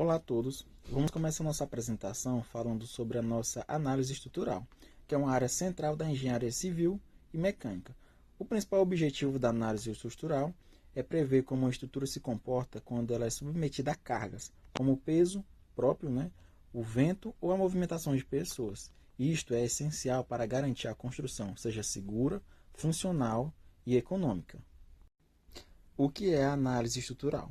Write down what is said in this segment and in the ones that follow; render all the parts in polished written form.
Olá a todos. Vamos começar nossa apresentação falando sobre a nossa análise estrutural, que é uma área central da engenharia civil e mecânica. O principal objetivo da análise estrutural é prever como uma estrutura se comporta quando ela é submetida a cargas, como o peso próprio, o vento ou a movimentação de pessoas. Isto é essencial para garantir a construção seja segura, funcional e econômica. O que é a análise estrutural?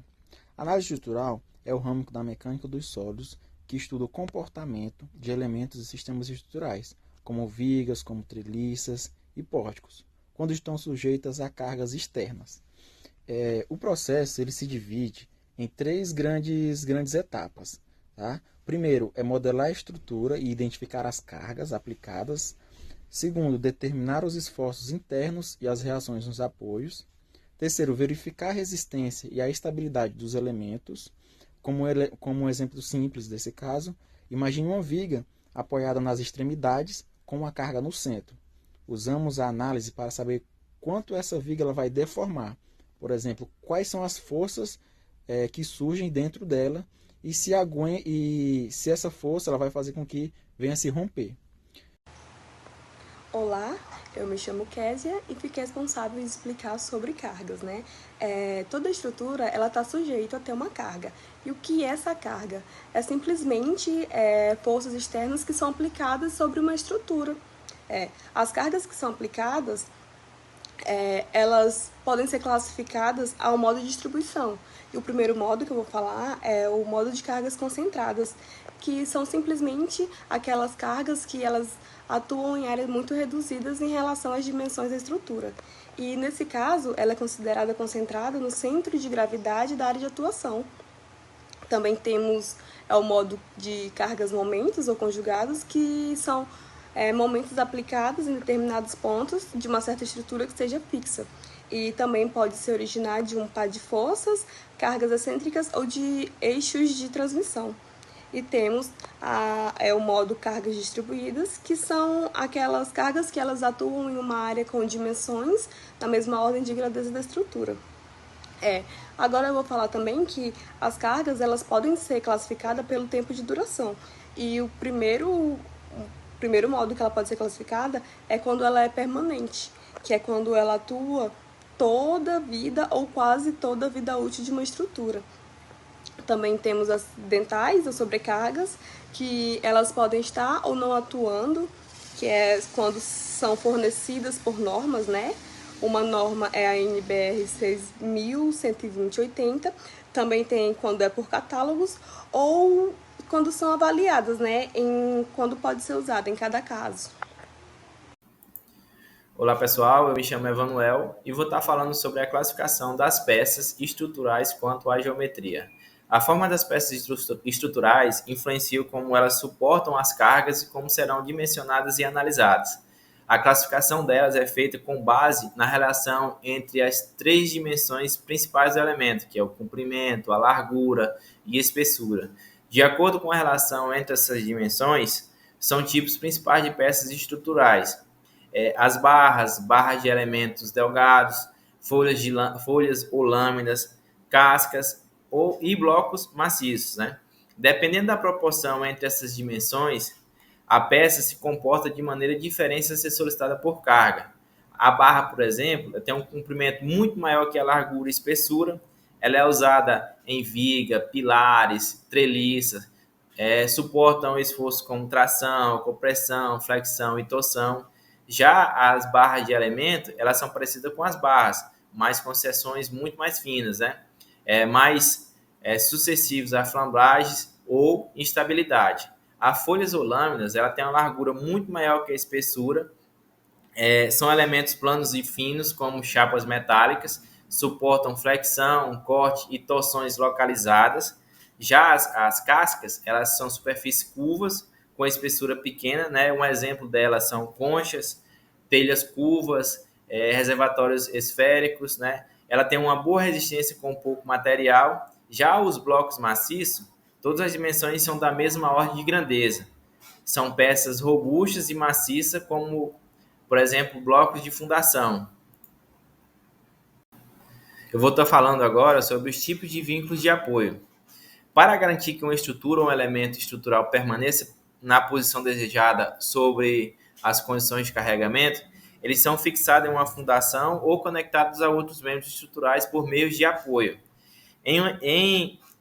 A análise estrutural é o ramo da mecânica dos sólidos que estuda o comportamento de elementos e sistemas estruturais, como vigas, como treliças e pórticos, quando estão sujeitas a cargas externas. O processo ele se divide em três grandes etapas. Tá? Primeiro é modelar a estrutura e identificar as cargas aplicadas. Segundo, determinar os esforços internos e as reações nos apoios. Terceiro, verificar a resistência e a estabilidade dos elementos. Como um exemplo simples desse caso, imagine uma viga apoiada nas extremidades com uma carga no centro. Usamos a análise para saber quanto essa viga ela vai deformar. Por exemplo, quais são as forças que surgem dentro dela e se essa força ela vai fazer com que venha a se romper. Olá, eu me chamo Késia e fiquei responsável em explicar sobre cargas, né? Toda estrutura, ela está sujeita a ter uma carga. E o que é essa carga? É simplesmente forças externas que são aplicadas sobre uma estrutura. As cargas que são aplicadas, elas podem ser classificadas ao modo de distribuição. E o primeiro modo que eu vou falar é o modo de cargas concentradas, que são simplesmente aquelas cargas que elas atuam em áreas muito reduzidas em relação às dimensões da estrutura. E, nesse caso, ela é considerada concentrada no centro de gravidade da área de atuação. Também temos o modo de cargas momentos ou conjugados, que são momentos aplicados em determinados pontos de uma certa estrutura que seja fixa. E também pode se originar de um par de forças, cargas excêntricas ou de eixos de transmissão. E temos o modo cargas distribuídas, que são aquelas cargas que elas atuam em uma área com dimensões na mesma ordem de grandeza da estrutura. Agora eu vou falar também que as cargas elas podem ser classificadas pelo tempo de duração. E o primeiro modo que ela pode ser classificada é quando ela é permanente, que é quando ela atua toda a vida ou quase toda a vida útil de uma estrutura. Também temos as dentais, as sobrecargas, que elas podem estar ou não atuando, que é quando são fornecidas por normas, né? Uma norma é a NBR 6120/80, também tem quando é por catálogos ou quando são avaliadas, né? Quando pode ser usada em cada caso. Olá pessoal, eu me chamo Emanuel e vou estar falando sobre a classificação das peças estruturais quanto à geometria. A forma das peças estruturais influencia como elas suportam as cargas e como serão dimensionadas e analisadas. A classificação delas é feita com base na relação entre as três dimensões principais do elemento, que é o comprimento, a largura e a espessura. De acordo com a relação entre essas dimensões, são tipos principais de peças estruturais. As barras de elementos delgados, folhas ou lâminas, cascas e blocos maciços. Né? Dependendo da proporção entre essas dimensões, a peça se comporta de maneira diferente a ser solicitada por carga. A barra, por exemplo, tem um comprimento muito maior que a largura e espessura. Ela é usada em viga, pilares, treliças, suportam esforços como tração, compressão, flexão e torção. Já as barras de elemento, elas são parecidas com as barras, mas com seções muito mais finas, né? Mais sucessivos a flambagens ou instabilidade. As folhas ou lâminas, ela tem uma largura muito maior que a espessura. São elementos planos e finos, como chapas metálicas, suportam flexão, corte e torções localizadas. Já as cascas, elas são superfícies curvas, com espessura pequena, né? Um exemplo delas são conchas, telhas curvas, reservatórios esféricos, né? Ela tem uma boa resistência com pouco material. Já os blocos maciços, todas as dimensões são da mesma ordem de grandeza. São peças robustas e maciças, como, por exemplo, blocos de fundação. Eu vou estar falando agora sobre os tipos de vínculos de apoio. para garantir que uma estrutura ou um elemento estrutural permaneça na posição desejada sobre as condições de carregamento, eles são fixados em uma fundação ou conectados a outros membros estruturais por meios de apoio.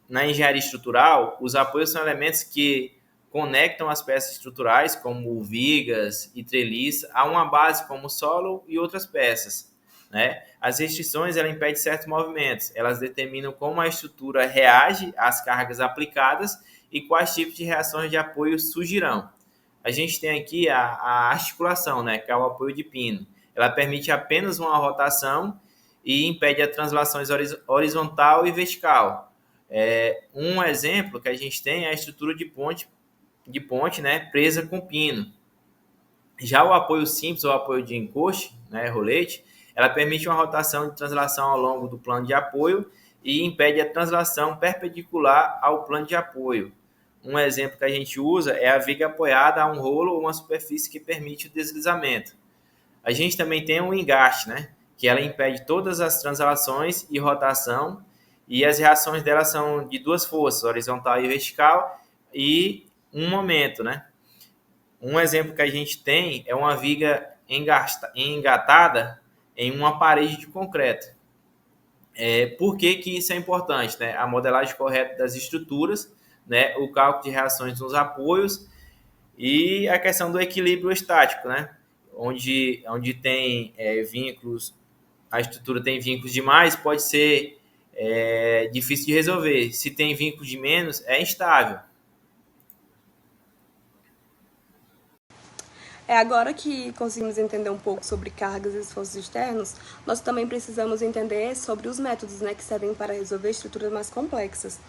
Na engenharia estrutural, os apoios são elementos que conectam as peças estruturais, como vigas e treliça, a uma base como solo e outras peças, né? As restrições ela impedem certos movimentos, elas determinam como a estrutura reage às cargas aplicadas e quais tipos de reações de apoio surgirão. A gente tem aqui a articulação, né, que é o apoio de pino. Ela permite apenas uma rotação e impede a translações horizontal e vertical. Um exemplo que a gente tem é a estrutura de ponte, né, presa com pino. Já o apoio simples ou apoio de encoste, né, rolete, ela permite uma rotação de translação ao longo do plano de apoio e impede a translação perpendicular ao plano de apoio. Um exemplo que a gente usa é a viga apoiada a um rolo ou uma superfície que permite o deslizamento. A gente também tem o engaste, né, que ela impede todas as translações e rotação, e as reações dela são de duas forças, horizontal e vertical, e um momento, né? Um exemplo que a gente tem é uma viga engatada em uma parede de concreto. Por que isso é importante? Né? A modelagem correta das estruturas, né? O cálculo de reações nos apoios e a questão do equilíbrio estático, né? Onde tem vínculos, a estrutura tem vínculos demais, pode ser difícil de resolver. Se tem vínculos de menos, é instável. Agora que conseguimos entender um pouco sobre cargas e esforços externos, nós também precisamos entender sobre os métodos, né, que servem para resolver estruturas mais complexas.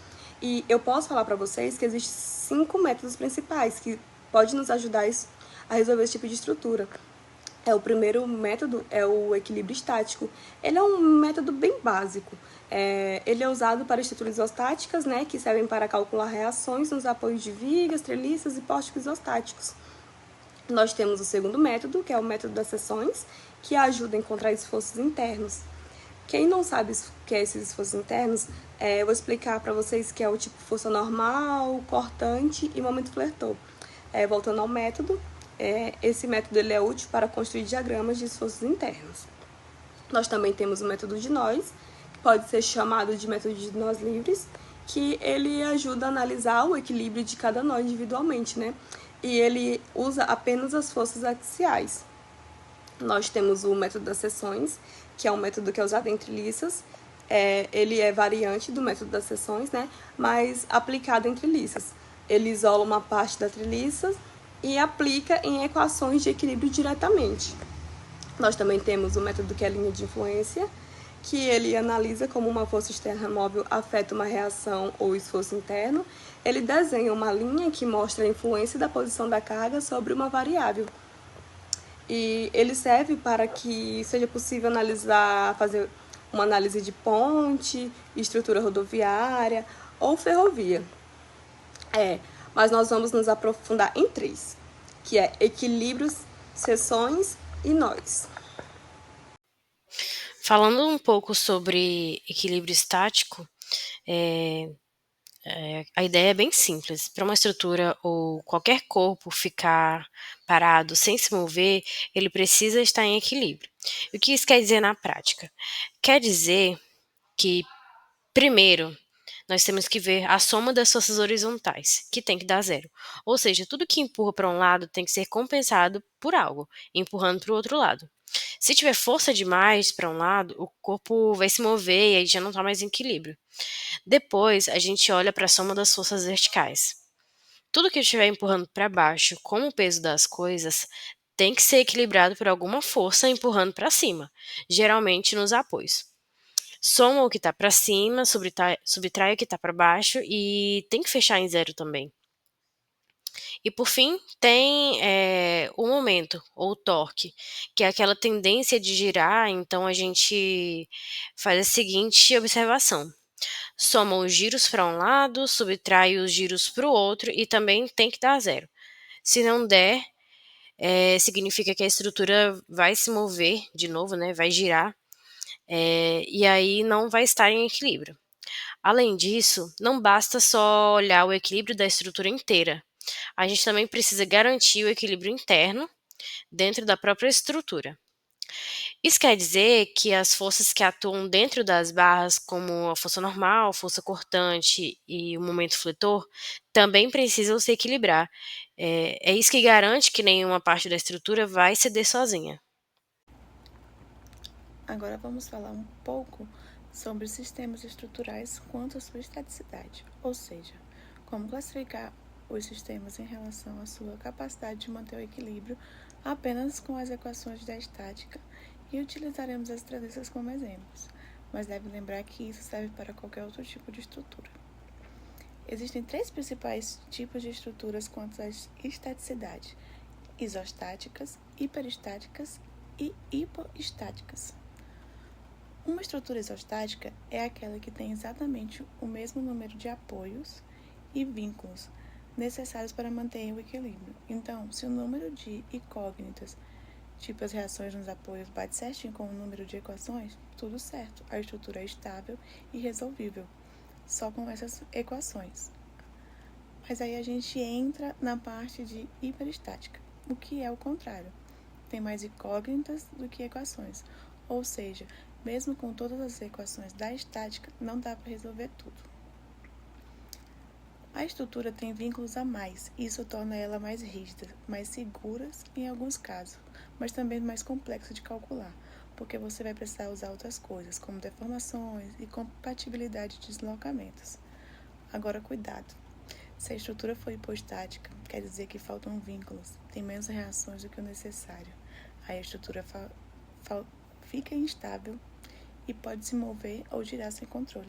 E eu posso falar para vocês que existem 5 métodos principais que podem nos ajudar a resolver esse tipo de estrutura. O primeiro método é o equilíbrio estático. Ele é um método bem básico. Ele é usado para estruturas isostáticas, né, que servem para calcular reações nos apoios de vigas, treliças e pórticos isostáticos. Nós temos o segundo método, que é o método das seções, que ajuda a encontrar esforços internos. Quem não sabe o que é esses esforços internos, eu vou explicar para vocês que é o tipo força normal, cortante e momento flertor. Voltando ao método, esse método ele é útil para construir diagramas de esforços internos. Nós também temos o método de nós, que pode ser chamado de método de nós livres, que ele ajuda a analisar o equilíbrio de cada nó individualmente, né? E ele usa apenas as forças axiais. Nós temos o método das seções, que é um método que é usado em treliças. Ele é variante do método das seções, né? Mas aplicado em treliças. Ele isola uma parte da treliça e aplica em equações de equilíbrio diretamente. Nós também temos o método que é a linha de influência, que ele analisa como uma força externa móvel afeta uma reação ou esforço interno. Ele desenha uma linha que mostra a influência da posição da carga sobre uma variável. E ele serve para que seja possível fazer uma análise de ponte, estrutura rodoviária ou ferrovia. Mas nós vamos nos aprofundar em 3, que é equilíbrios, seções e nós. Falando um pouco sobre equilíbrio estático, a ideia é bem simples. Para uma estrutura ou qualquer corpo ficar parado sem se mover, ele precisa estar em equilíbrio. E o que isso quer dizer na prática? Quer dizer que, primeiro, nós temos que ver a soma das forças horizontais, que tem que dar zero. Ou seja, tudo que empurra para um lado tem que ser compensado por algo, empurrando para o outro lado. Se tiver força demais para um lado, o corpo vai se mover e aí já não está mais em equilíbrio. Depois, a gente olha para a soma das forças verticais. Tudo que estiver empurrando para baixo, como o peso das coisas, tem que ser equilibrado por alguma força empurrando para cima, geralmente nos apoios. Soma o que está para cima, subtrai o que está para baixo e tem que fechar em zero também. E por fim, tem o momento, ou torque, que é aquela tendência de girar, então a gente faz a seguinte observação. Soma os giros para um lado, subtrai os giros para o outro e também tem que dar zero. Se não der, significa que a estrutura vai se mover de novo, né? Vai girar, e aí não vai estar em equilíbrio. Além disso, não basta só olhar o equilíbrio da estrutura inteira. A gente também precisa garantir o equilíbrio interno dentro da própria estrutura. Isso quer dizer que as forças que atuam dentro das barras, como a força normal, força cortante e o momento fletor, também precisam se equilibrar. É isso que garante que nenhuma parte da estrutura vai ceder sozinha. Agora vamos falar um pouco sobre os sistemas estruturais quanto à sua estaticidade, ou seja, como classificar os sistemas em relação à sua capacidade de manter o equilíbrio apenas com as equações da estática, e utilizaremos as treliças como exemplos, mas deve lembrar que isso serve para qualquer outro tipo de estrutura. Existem 3 principais tipos de estruturas quanto à estaticidade: isostáticas, hiperestáticas e hipoestáticas. Uma estrutura isostática é aquela que tem exatamente o mesmo número de apoios e vínculos necessários para manter o equilíbrio. Então, se o número de incógnitas, tipo as reações nos apoios, bate certinho com o número de equações, tudo certo, a estrutura é estável e resolvível, só com essas equações. Mas aí a gente entra na parte de hiperestática, o que é o contrário. Tem mais incógnitas do que equações, ou seja, mesmo com todas as equações da estática, não dá para resolver tudo. A estrutura tem vínculos a mais, e isso torna ela mais rígida, mais segura em alguns casos, mas também mais complexa de calcular, porque você vai precisar usar outras coisas, como deformações e compatibilidade de deslocamentos. Agora, cuidado! Se a estrutura for hipostática, quer dizer que faltam vínculos, tem menos reações do que o necessário. Aí a estrutura fica instável e pode se mover ou girar sem controle.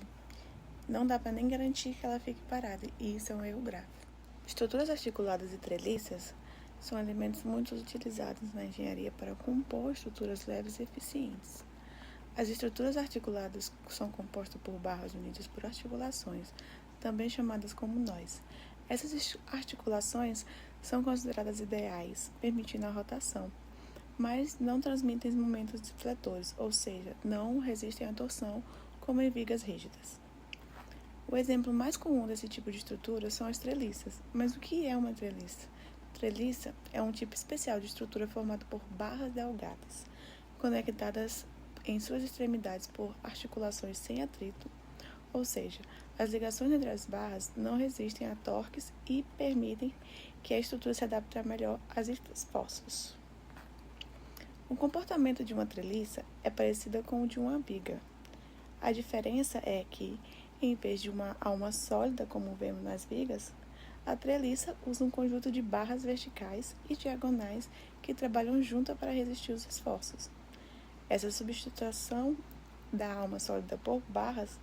Não dá para nem garantir que ela fique parada, e isso é um erro grave. Estruturas articuladas e treliças são elementos muito utilizados na engenharia para compor estruturas leves e eficientes. As estruturas articuladas são compostas por barras unidas por articulações, também chamadas como nós. Essas articulações são consideradas ideais, permitindo a rotação, mas não transmitem momentos defletores, ou seja, não resistem à torção como em vigas rígidas. O exemplo mais comum desse tipo de estrutura são as treliças. Mas o que é uma treliça? Treliça é um tipo especial de estrutura formada por barras delgadas, conectadas em suas extremidades por articulações sem atrito, ou seja, as ligações entre as barras não resistem a torques e permitem que a estrutura se adapte melhor às esforços. O comportamento de uma treliça é parecido com o de uma viga. A diferença é que, em vez de uma alma sólida, como vemos nas vigas, a treliça usa um conjunto de barras verticais e diagonais que trabalham juntas para resistir os esforços. Essa substituição da alma sólida por barras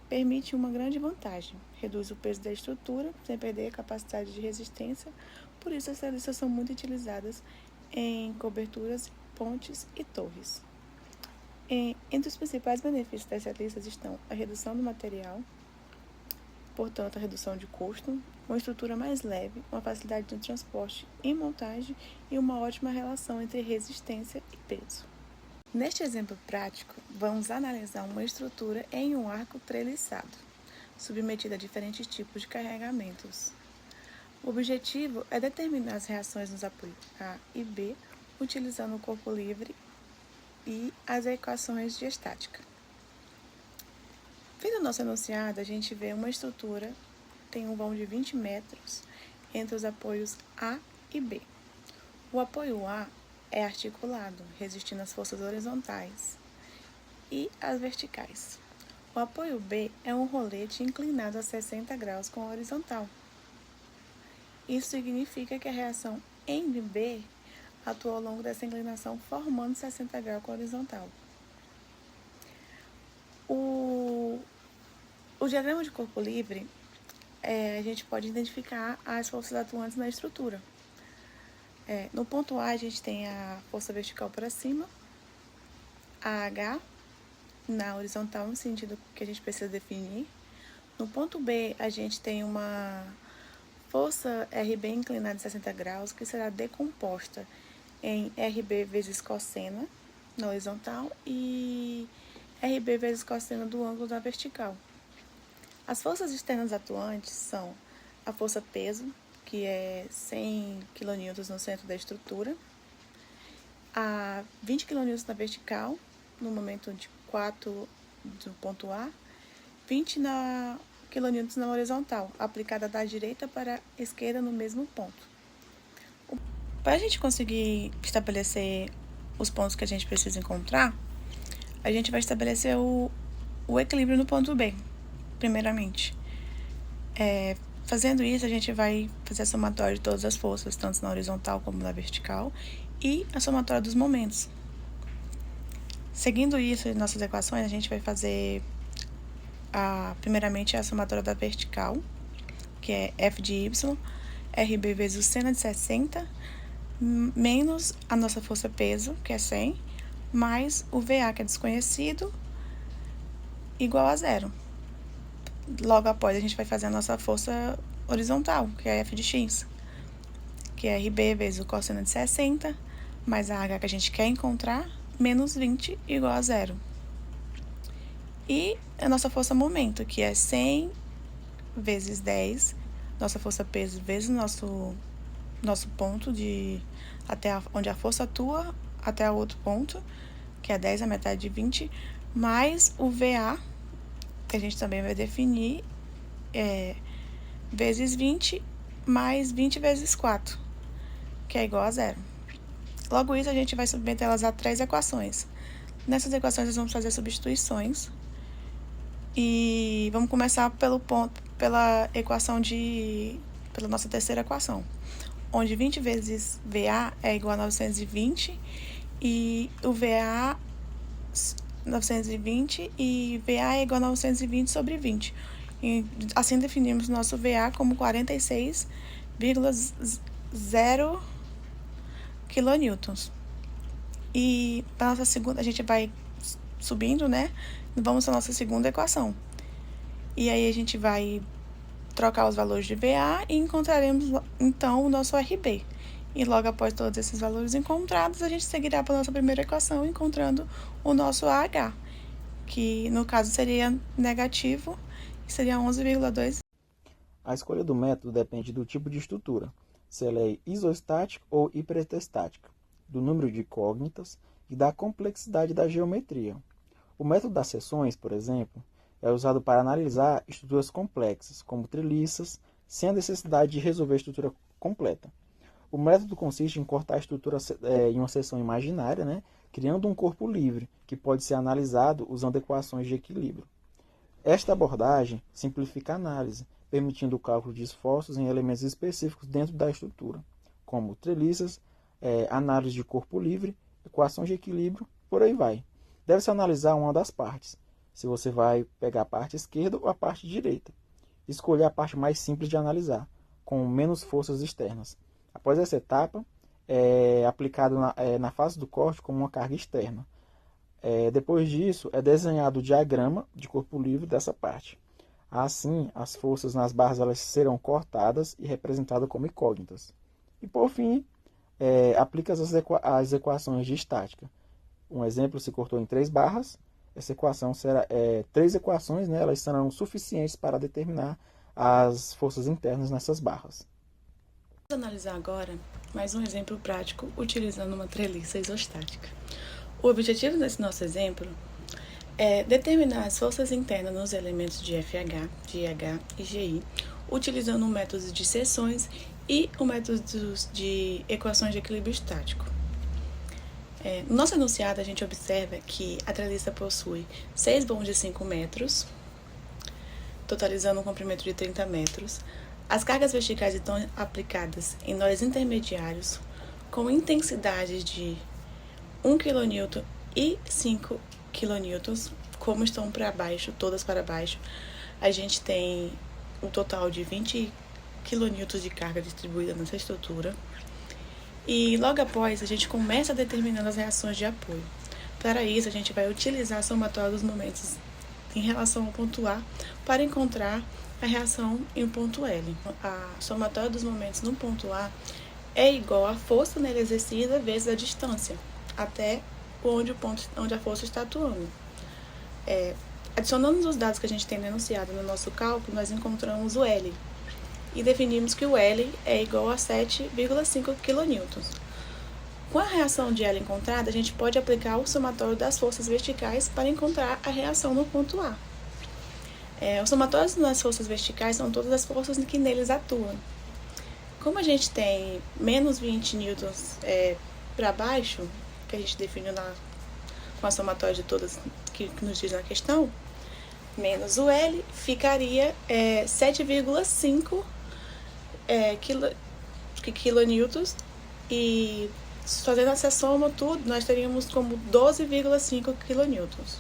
permite uma grande vantagem: reduz o peso da estrutura sem perder a capacidade de resistência. Por isso, as treliças são muito utilizadas em coberturas, pontes e torres. Entre os principais benefícios das treliças estão a redução do material, portanto, a redução de custo, uma estrutura mais leve, uma facilidade de transporte e montagem e uma ótima relação entre resistência e peso. Neste exemplo prático, vamos analisar uma estrutura em um arco treliçado, submetida a diferentes tipos de carregamentos. O objetivo é determinar as reações nos apoios A e B, utilizando o corpo livre e as equações de estática. Vendo o nosso enunciado, a gente vê uma estrutura tem um vão de 20 metros entre os apoios A e B. O apoio A é articulado, resistindo às forças horizontais e às verticais. O apoio B é um rolete inclinado a 60 graus com a horizontal. Isso significa que a reação em B atua ao longo dessa inclinação, formando 60 graus com a horizontal. O diagrama de corpo livre, a gente pode identificar as forças atuantes na estrutura. No ponto A, a gente tem a força vertical para cima, a H na horizontal, no sentido que a gente precisa definir. No ponto B, a gente tem uma força RB inclinada em 60 graus, que será decomposta em RB vezes cossena na horizontal e RB vezes cossena do ângulo da vertical. As forças externas atuantes são a força peso, que é 100 kN no centro da estrutura, a 20 kN na vertical, no momento de 4 do ponto A, 20 kN na horizontal, aplicada da direita para a esquerda no mesmo ponto. Para a gente conseguir estabelecer os pontos que a gente precisa encontrar, a gente vai estabelecer o equilíbrio no ponto B, primeiramente. Fazendo isso, a gente vai fazer a somatória de todas as forças, tanto na horizontal como na vertical, e a somatória dos momentos. Seguindo isso, nossas equações, a gente vai fazer primeiramente a somatória da vertical, que é F de Y, RB vezes o seno de 60, menos a nossa força peso, que é 100, mais o VA, que é desconhecido, igual a 0. Logo após, a gente vai fazer a nossa força horizontal, que é F de X, que é RB vezes o cosseno de 60, mais a H que a gente quer encontrar, menos 20, igual a 0. E a nossa força momento, que é 100 vezes 10, nossa força peso vezes nosso ponto até onde a força atua, até o outro ponto, que é 10, a metade de 20, mais o VA, que a gente também vai definir, vezes 20, mais 20 vezes 4, que é igual a 0. Logo isso, a gente vai submetê-las a 3 equações. Nessas equações, nós vamos fazer substituições. E vamos começar pela nossa terceira equação, onde 20 vezes VA é igual a 920 e o VA 920 e VA é igual a 920 sobre 20. E assim definimos nosso VA como 46,0 kN. E para nossa segunda, a gente vai subindo, né? Vamos para a nossa segunda equação. E aí a gente vai trocar os valores de VA e encontraremos, então, o nosso RB. E logo após todos esses valores encontrados, a gente seguirá para a nossa primeira equação, encontrando o nosso AH, que no caso seria negativo, e seria 11,2. A escolha do método depende do tipo de estrutura, se ela é isostática ou hiperestástica, do número de incógnitas e da complexidade da geometria. O método das seções, por exemplo, é usado para analisar estruturas complexas, como treliças, sem a necessidade de resolver a estrutura completa. O método consiste em cortar a estrutura em uma seção imaginária, né, criando um corpo livre, que pode ser analisado usando equações de equilíbrio. Esta abordagem simplifica a análise, permitindo o cálculo de esforços em elementos específicos dentro da estrutura, como treliças, análise de corpo livre, equações de equilíbrio, por aí vai. Deve-se analisar uma das partes, se você vai pegar a parte esquerda ou a parte direita. Escolher a parte mais simples de analisar, com menos forças externas. Após essa etapa, é aplicado na fase do corte como uma carga externa. Depois disso, é desenhado o diagrama de corpo livre dessa parte. Assim, as forças nas barras elas serão cortadas e representadas como incógnitas. E por fim, aplica as equações de estática. Um exemplo se cortou em 3 barras. Essa equação será 3 equações, né, elas serão suficientes para determinar as forças internas nessas barras. Vamos analisar agora mais um exemplo prático utilizando uma treliça isostática. O objetivo desse nosso exemplo é determinar as forças internas nos elementos de FH, GH e GI, utilizando o método de seções e o método de equações de equilíbrio estático. No nosso enunciado, a gente observa que a treliça possui 6 bons de 5 metros, totalizando um comprimento de 30 metros. As cargas verticais estão aplicadas em nós intermediários, com intensidades de 1 kN e 5 kN, como estão para baixo, todas para baixo. A gente tem um total de 20 kN de carga distribuída nessa estrutura. E logo após, a gente começa determinando as reações de apoio. Para isso, a gente vai utilizar a somatória dos momentos em relação ao ponto A para encontrar a reação em um ponto L. A somatória dos momentos no ponto A é igual à força nele exercida vezes a distância, até onde a força está atuando. Adicionando os dados que a gente tem no enunciado no nosso cálculo, nós encontramos o L e definimos que o L é igual a 7,5 kN. Com a reação de L encontrada, a gente pode aplicar o somatório das forças verticais para encontrar a reação no ponto A. Os somatórios das forças verticais são todas as forças que neles atuam. Como a gente tem menos 20 newtons para baixo, que a gente definiu com a somatória de todas que nos diz na questão, menos o L, ficaria 7,5 kilonewtons, e fazendo essa soma tudo, nós teríamos como 12,5 kilonewtons.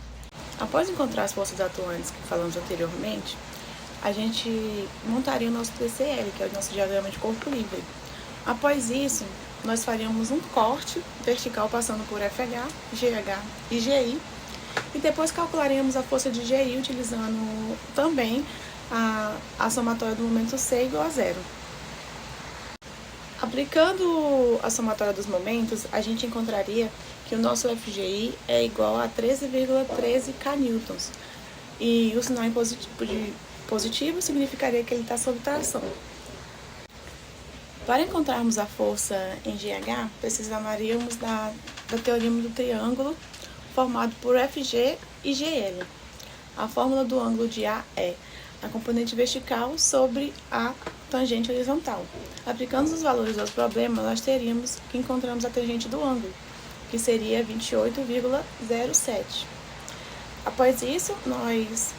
Após encontrar as forças atuantes que falamos anteriormente, a gente montaria o nosso DCL, que é o nosso diagrama de corpo livre. Após isso, nós faríamos um corte vertical passando por FH, GH e GI, e depois calcularíamos a força de GI utilizando também a somatória do momento C igual a zero. Aplicando a somatória dos momentos, a gente encontraria que o nosso FGI é igual a 13,13 kN. E o sinal positivo significaria que ele está sob tração. Para encontrarmos a força em GH, precisaríamos da teorema do triângulo formado por FG e GL. A fórmula do ângulo de A é a componente vertical sobre a tangente horizontal. Aplicando os valores aos problemas, nós teríamos que encontramos a tangente do ângulo, que seria 28,07. Após isso, nós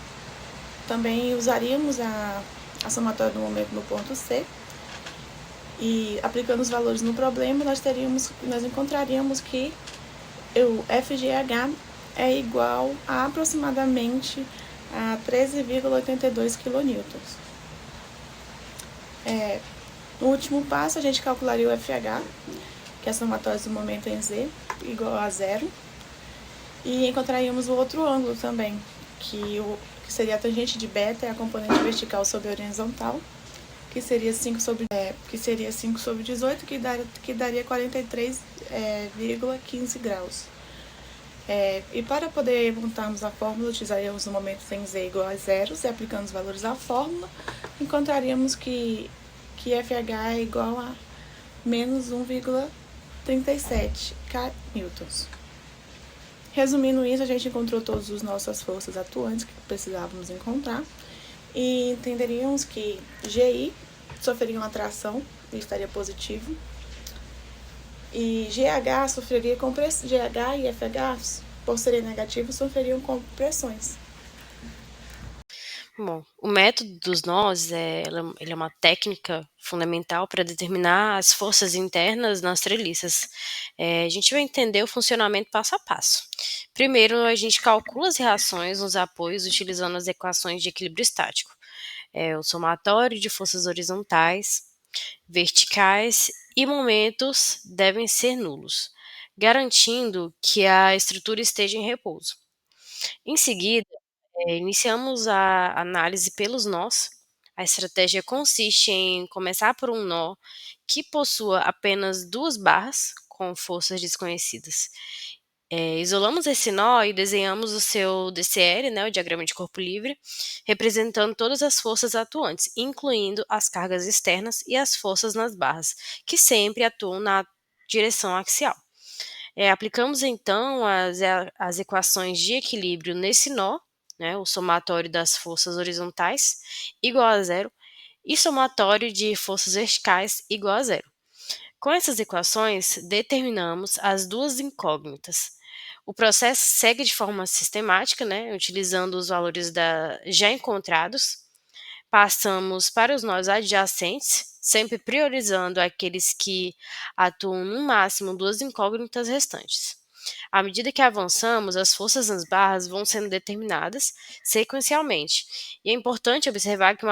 também usaríamos a somatória do momento no ponto C, e aplicando os valores no problema, nós encontraríamos que o FGH é igual a aproximadamente a 13,82 kN. No último passo, a gente calcularia o FH, que é a somatória do momento em Z, igual a zero, e encontraríamos o outro ângulo também, que seria a tangente de beta, é a componente vertical sobre a horizontal, que seria 5 sobre 18, que daria 43,15 graus. E para poder montarmos a fórmula, utilizaríamos o momento em Z igual a zero, e aplicando os valores à fórmula, encontraríamos que FH é igual a menos 1,37 kN. Resumindo isso, a gente encontrou todas as nossas forças atuantes que precisávamos encontrar, e entenderíamos que GI sofreria uma tração e estaria positivo, e GH sofreria compressão. GH e FH, por serem negativos, sofreriam compressões. Bom, o método dos nós ele é uma técnica fundamental para determinar as forças internas nas treliças. A gente vai entender o funcionamento passo a passo. Primeiro, a gente calcula as reações nos apoios utilizando as equações de equilíbrio estático. O somatório de forças horizontais, verticais e momentos devem ser nulos, garantindo que a estrutura esteja em repouso. Em seguida, iniciamos a análise pelos nós. A estratégia consiste em começar por um nó que possua apenas duas barras com forças desconhecidas. Isolamos esse nó e desenhamos o seu DCL, o diagrama de corpo livre, representando todas as forças atuantes, incluindo as cargas externas e as forças nas barras, que sempre atuam na direção axial. Aplicamos então as equações de equilíbrio nesse nó, o somatório das forças horizontais igual a zero e somatório de forças verticais igual a zero. Com essas equações, determinamos as duas incógnitas. O processo segue de forma sistemática, utilizando os valores já encontrados. Passamos para os nós adjacentes, sempre priorizando aqueles que atuam no máximo duas incógnitas restantes. À medida que avançamos, as forças nas barras vão sendo determinadas sequencialmente. E é importante observar que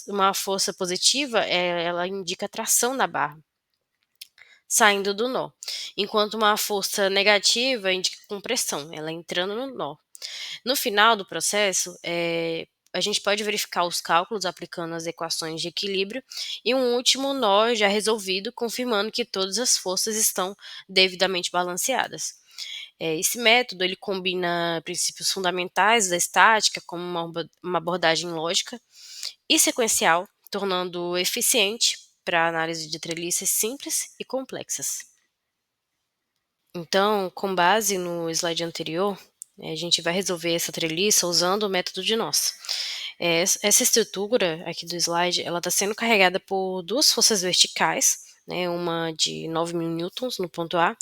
uma força positiva ela indica tração na barra, saindo do nó, enquanto uma força negativa indica compressão, ela entrando no nó. No final do processo, a gente pode verificar os cálculos aplicando as equações de equilíbrio e um último nó já resolvido, confirmando que todas as forças estão devidamente balanceadas. Esse método ele combina princípios fundamentais da estática, como uma abordagem lógica e sequencial, tornando eficiente para análise de treliças simples e complexas. Então, com base no slide anterior, a gente vai resolver essa treliça usando o método de nós. Essa estrutura aqui do slide, ela está sendo carregada por duas forças verticais, né, uma de 9.000 newtons no ponto A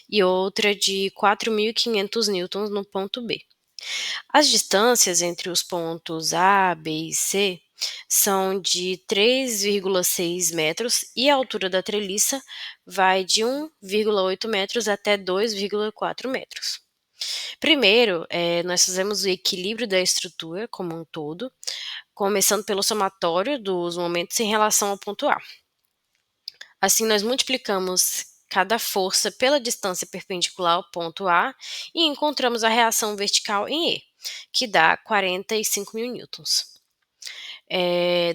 e outra de 4.500 newtons no ponto B. As distâncias entre os pontos A, B e C são de 3,6 metros e a altura da treliça vai de 1,8 metros até 2,4 metros. Primeiro, nós fazemos o equilíbrio da estrutura como um todo, começando pelo somatório dos momentos em relação ao ponto A. Assim, nós multiplicamos cada força pela distância perpendicular ao ponto A e encontramos a reação vertical em E, que dá 45.000 newtons.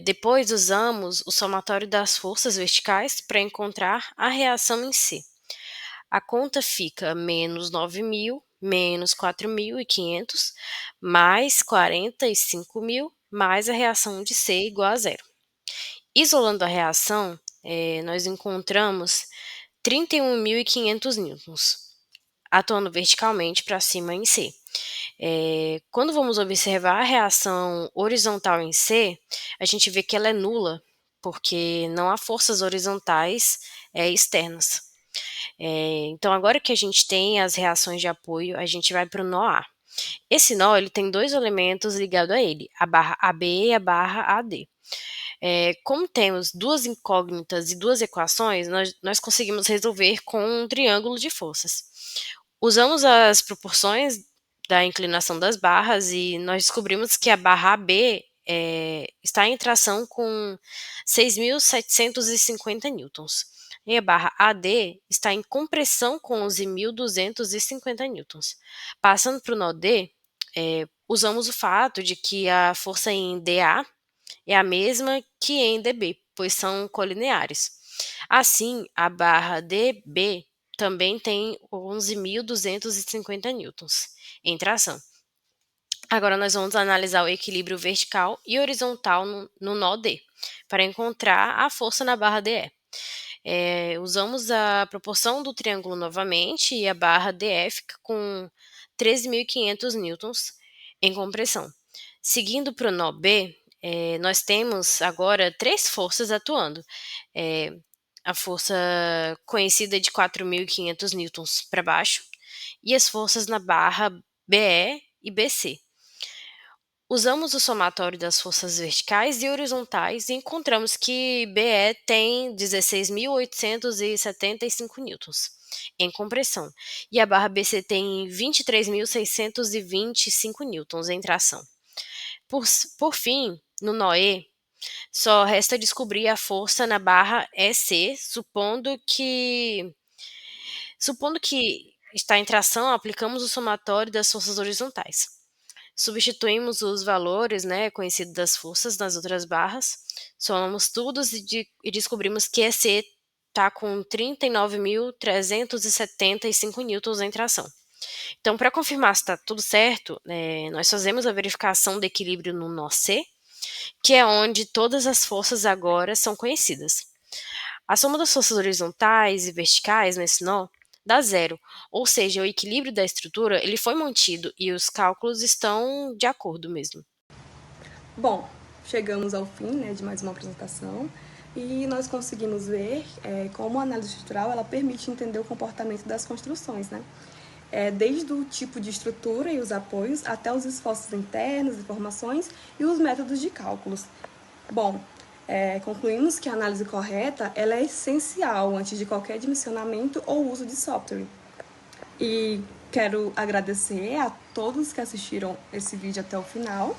Depois usamos o somatório das forças verticais para encontrar a reação em C. A conta fica menos 9.000, menos 4.500, mais 45.000, mais a reação de C igual a zero. Isolando a reação, nós encontramos 31.500 newtons, atuando verticalmente para cima em C. Quando vamos observar a reação horizontal em C, a gente vê que ela é nula, porque não há forças horizontais externas. Então, agora que a gente tem as reações de apoio, a gente vai para o nó A. Esse nó ele tem dois elementos ligados a ele, a barra AB e a barra AD. Como temos duas incógnitas e duas equações, nós conseguimos resolver com um triângulo de forças. Usamos as proporções da inclinação das barras e nós descobrimos que a barra AB está em tração com 6.750 newtons. E a barra AD está em compressão com 11.250 newtons. Passando para o nó D, usamos o fato de que a força em DA é a mesma que em DB, pois são colineares. Assim, a barra DB também tem 11.250 newtons em tração. Agora nós vamos analisar o equilíbrio vertical e horizontal no nó D, para encontrar a força na barra DE. Usamos a proporção do triângulo novamente e a barra DE fica com 13.500 newtons em compressão. Seguindo para o nó B, nós temos agora três forças atuando. A força conhecida de 4.500 newtons para baixo e as forças na barra BE e BC. Usamos o somatório das forças verticais e horizontais e encontramos que BE tem 16.875 newtons em compressão e a barra BC tem 23.625 newtons em tração. Por fim, no nó E, só resta descobrir a força na barra EC, supondo que está em tração, aplicamos o somatório das forças horizontais. Substituímos os valores conhecidos das forças nas outras barras, somamos tudo e descobrimos que EC está com 39.375 newtons em tração. Então, para confirmar se está tudo certo, nós fazemos a verificação do equilíbrio no nó C, que é onde todas as forças agora são conhecidas. A soma das forças horizontais e verticais nesse nó dá zero, ou seja, o equilíbrio da estrutura ele foi mantido e os cálculos estão de acordo mesmo. Bom, chegamos ao fim de mais uma apresentação e nós conseguimos ver como a análise estrutural ela permite entender o comportamento das construções, desde o tipo de estrutura e os apoios até os esforços internos, informações e os métodos de cálculos. Bom, concluímos que a análise correta ela é essencial antes de qualquer dimensionamento ou uso de software. E quero agradecer a todos que assistiram esse vídeo até o final.